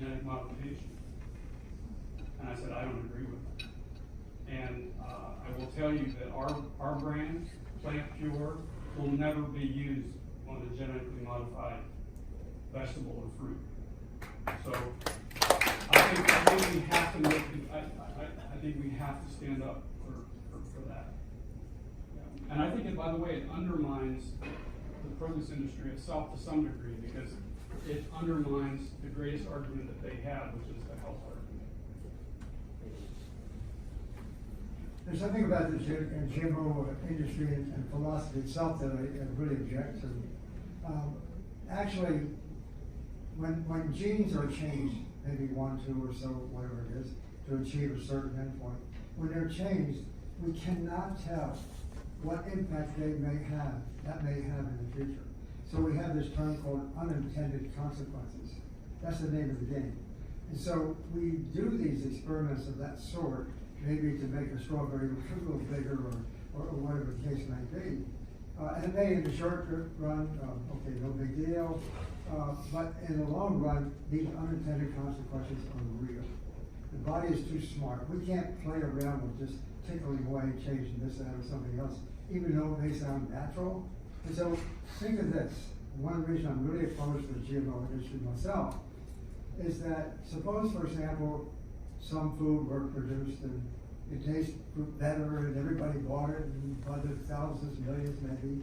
genetic modification. And I said, I don't agree with that. And I will tell you that our brand, PlantPure, will never be used on a genetically modified vegetable or fruit. So I think we have to make, I think we have to stand up for that. Yeah. And I think, by the way, it undermines the produce industry itself to some degree, because it undermines the greatest argument that they have, which is the health argument. There's something about the GMO industry and philosophy itself that I really object to. Actually, when genes are changed, maybe 1, 2, or so, whatever it is, to achieve a certain endpoint, when they're changed, we cannot tell what impact that may have in the future. So we have this term called unintended consequences. That's the name of the game. And so we do these experiments of that sort, maybe to make a strawberry a little bigger or whatever the case may be. And it may in the short run, okay, no big deal. But in the long run, these unintended consequences are real. The body is too smart. We can't play around with just tickling away, changing this, that, or something else, even though it may sound natural. And so think of this. One reason I'm really opposed to the GMO industry myself is that suppose, for example, some food were produced and it tastes better and everybody bought it and budgeted thousands, millions maybe.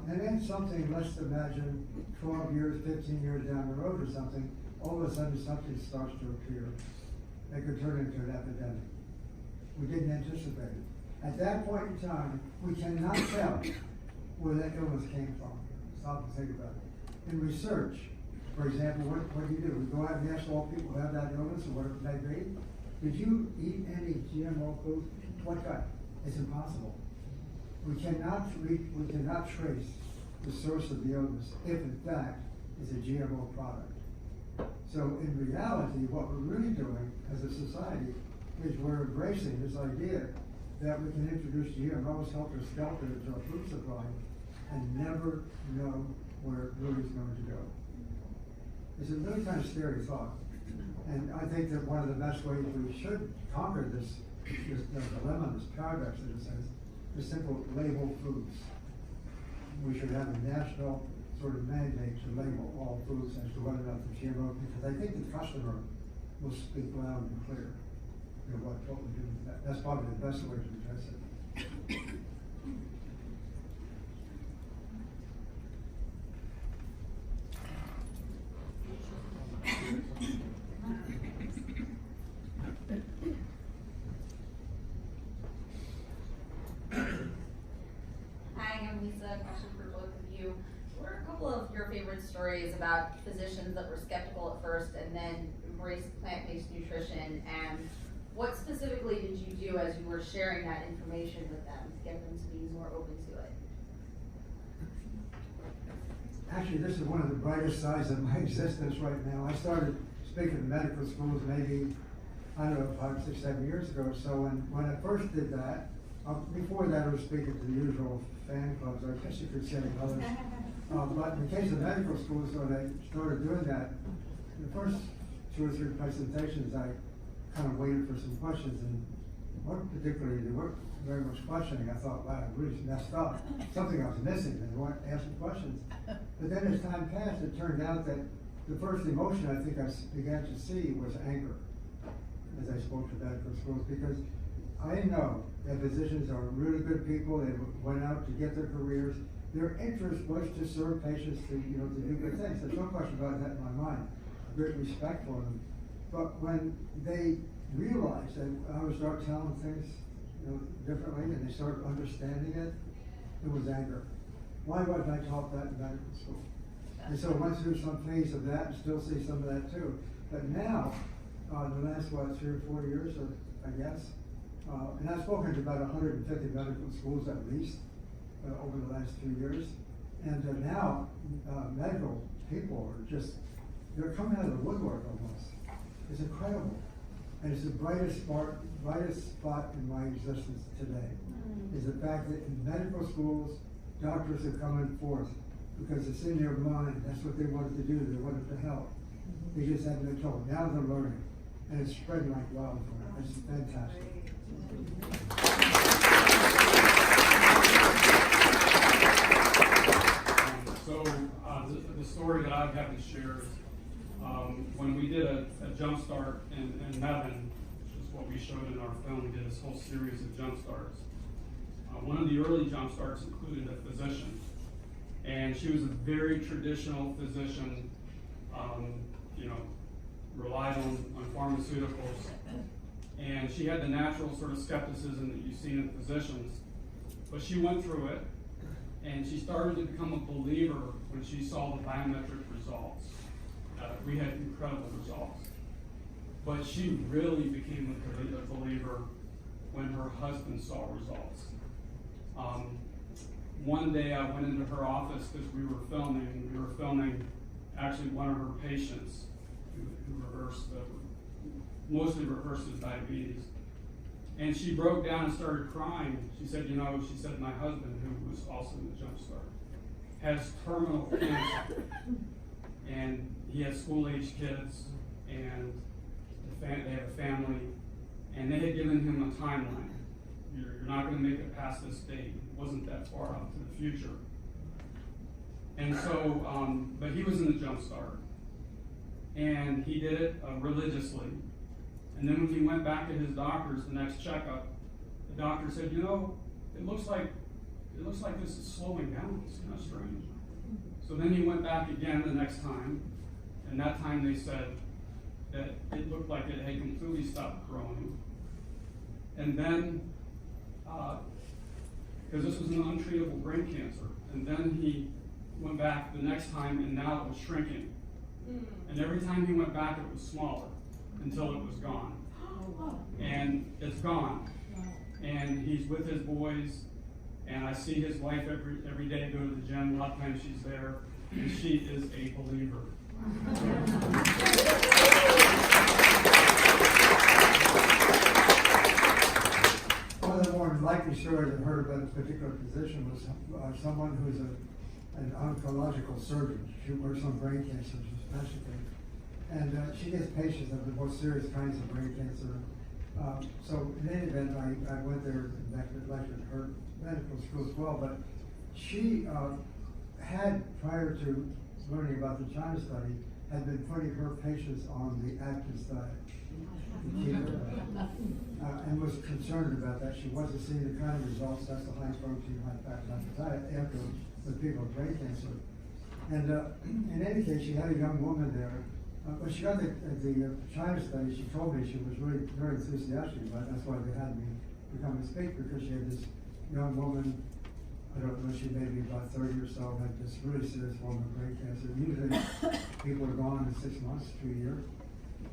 And then something, let's imagine 12 years, 15 years down the road or something, all of a sudden something starts to appear that could turn into an epidemic. We didn't anticipate it. At that point in time, we cannot tell where that illness came from. Stop and think about it. In research, for example, what do? We go out and ask all people who have that illness or whatever it may be, did you eat any GMO food? What kind? It's impossible. We cannot trace the source of the illness if in fact it's a GMO product. So in reality, what we're really doing as a society is we're embracing this idea that we can introduce GMOs helter-skelter into our food supply and never know where it really is going to go. It's a really kind of scary thought. And I think that one of the best ways we should conquer this dilemma, this paradox in a sense, is simple label foods. We should have a national sort of mandate to label all foods as to whether or not they're GMO, because I think the customer will speak loud and clear. You know, what we do with that. That's probably the best way to address it. Hi, I'm Lisa. Question for both of you. What are a couple of your favorite stories about physicians that were skeptical at first and then embraced plant-based nutrition? And what specifically did you do as you were sharing that information with them to get them to be more open to it? Actually, this is one of the brightest sides of my existence right now. I started speaking in medical schools maybe, I don't know, 5, 6, 7 years ago. So when I first did that, before that I was speaking to the usual fan clubs, I guess you could say others. But in the case of medical schools, when I started doing that, the first 2 or 3 presentations, I kind of waited for some questions, and there weren't very much questioning. I thought, wow, I really messed up. Something I was missing, and they weren't asking questions. But then as time passed, it turned out that the first emotion I think I began to see was anger as I spoke to medical schools, because I know that physicians are really good people. They went out to get their careers. Their interest was to serve patients, to do good things. There's no question about that in my mind. Great respect for them. But when they realized that I would start telling things differently, and they started understanding it, it was anger. Why wasn't I taught that in medical school? And so I went through some phase of that and still see some of that too. But now, the last, 3 or 4 years, I guess, and I've spoken to about 150 medical schools at least over the last 2 years. And now, medical people are they're coming out of the woodwork almost. It's incredible. And it's the brightest spot in my existence today, is the fact that in medical schools, doctors are coming forth because it's in their mind. That's what they wanted to do. They wanted to help. They just haven't been told. Now they're learning, and it's spreading like wildfire. It's fantastic. The story that I've had to share is when we did a jump start in Mebane, which is what we showed in our film. We did this whole series of jump starts. One of the early jump starts included a physician, and she was a very traditional physician, relied on pharmaceuticals, and she had the natural sort of skepticism that you see in physicians, but she went through it, and she started to become a believer when she saw the biometric results. We had incredible results, but she really became a believer when her husband saw results. One day I went into her office because we were filming actually one of her patients who mostly reversed his diabetes. And she broke down and started crying. She said, my husband, who was also in the Jump Start, has terminal cancer. And he has school-age kids, and they have a family, and they had given him a timeline. You're not going to make it past this date. It wasn't that far out to the future. And so, but he was in the Jump Start, and he did it religiously. And then when he went back to his doctor's the next checkup, the doctor said, it looks like this is slowing down. It's kind of strange. So then he went back again the next time, and that time they said that it looked like it had completely stopped growing. And then, because this was an untreatable brain cancer, and then he went back the next time, and now it was shrinking. And every time he went back, it was smaller until it was gone. And it's gone. And he's with his boys, and I see his wife every day go to the gym. A lot of times she's there, and she is a believer. One of the more likely stories I've heard about this particular physician was someone who's an oncological surgeon. She works on brain cancers especially. And she gets patients of the most serious kinds of brain cancer. So in any event, I went there and lectured her medical school as well, but she had, prior to learning about the China study, had been putting her patients on the Atkins diet, and was concerned about that. She wasn't seeing the kind of results. That's the high protein, high fat diet after with people with brain cancer. And in any case, she had a young woman there. When she got the China study, she told me she was really very enthusiastic about it. That's why they had me become a speaker, because she had this young woman, I don't know, she may be about 30 or so, had this really serious form of brain cancer. Usually people are gone in 6 months to a year.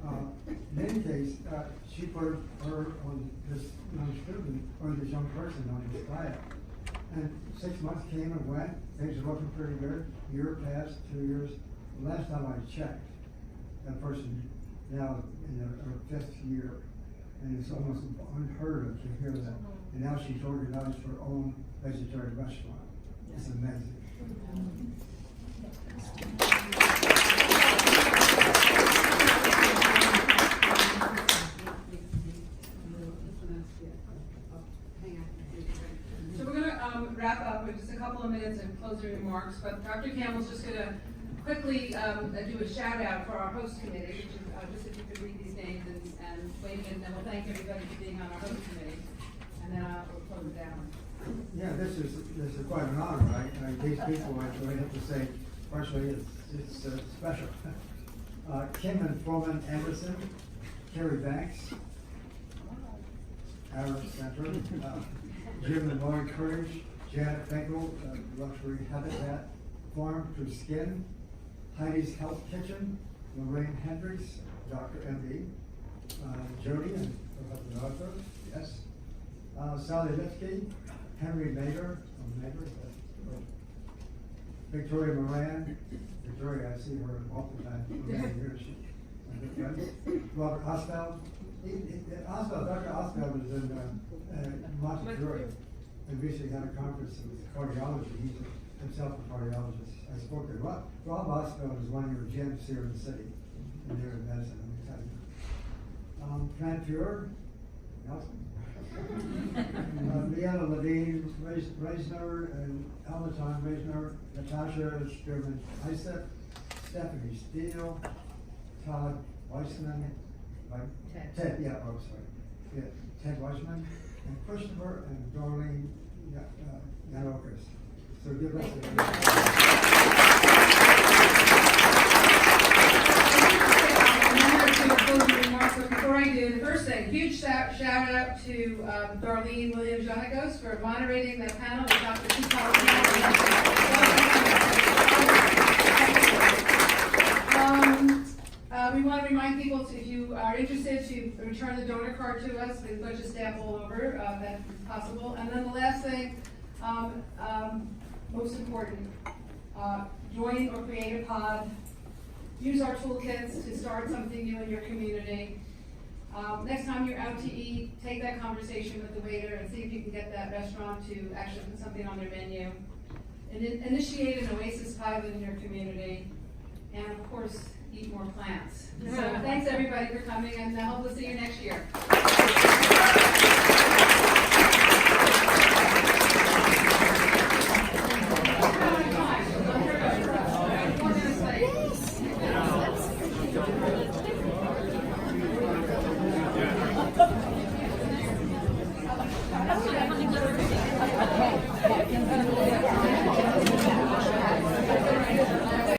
In any case, she put her on this young student, or this young person on this diet. And 6 months came and went, things were looking pretty good. A year passed, 2 years. The last time I checked, that person now in her 5th year, and it's almost unheard of to hear that. And now she's organized her own vegetarian restaurant. It's amazing. So we're going to wrap up with just a couple of minutes and closing remarks, but Dr. Campbell's just going to quickly do a shout out for our host committee, which is just if you could read these names and wait a minute, and then we'll thank everybody for being on our host committee, and then we'll close it down. Yeah, this is quite an honor, right? These people, I have to say, personally, it's special. Kim and Foreman Anderson, Carrie Banks, Aaron Center, Jim and Lauren Courage, Janet Finkel, Luxury Habitat, Farm to Skin, Heidi's Health Kitchen, Lorraine Hendricks, Dr. M.D., Jody and Professor Arthur, yes, Sally Lipsky, Henry Mader, Victoria Moran, Victoria, I see her oftentimes for many years. Robert Osfeld, Dr. Osfeld is in Montefiore, and recently had a conference with cardiology. He's himself a cardiologist. I spoke to Rob Osfeld is one of your gems here in the city. in their medicine, let me tell you. PlantPure, Nelson. Leanna Levine, Reisner, and Albertine Reisner, Natasha Spearman Isaac, Stephanie Steele, Todd Weissman, Ted, yeah, oh, sorry. Yeah, Ted Weissman, and Christopher and Darlene Yanakos. So give us a But before I do, the first thing, huge shout out to Darlene Williams Yanakos for moderating that panel. We got the two we want to remind people, if you are interested, to return the donor card to us. There's a bunch of stamp all over, that is possible. And then the last thing, most important, join or create a pod. Use our toolkits to start something new in your community. Next time you're out to eat, take that conversation with the waiter and see if you can get that restaurant to actually put something on their menu. And initiate an oasis pilot in your community. And of course, eat more plants. So thanks everybody for coming, and I hope we'll see you next year.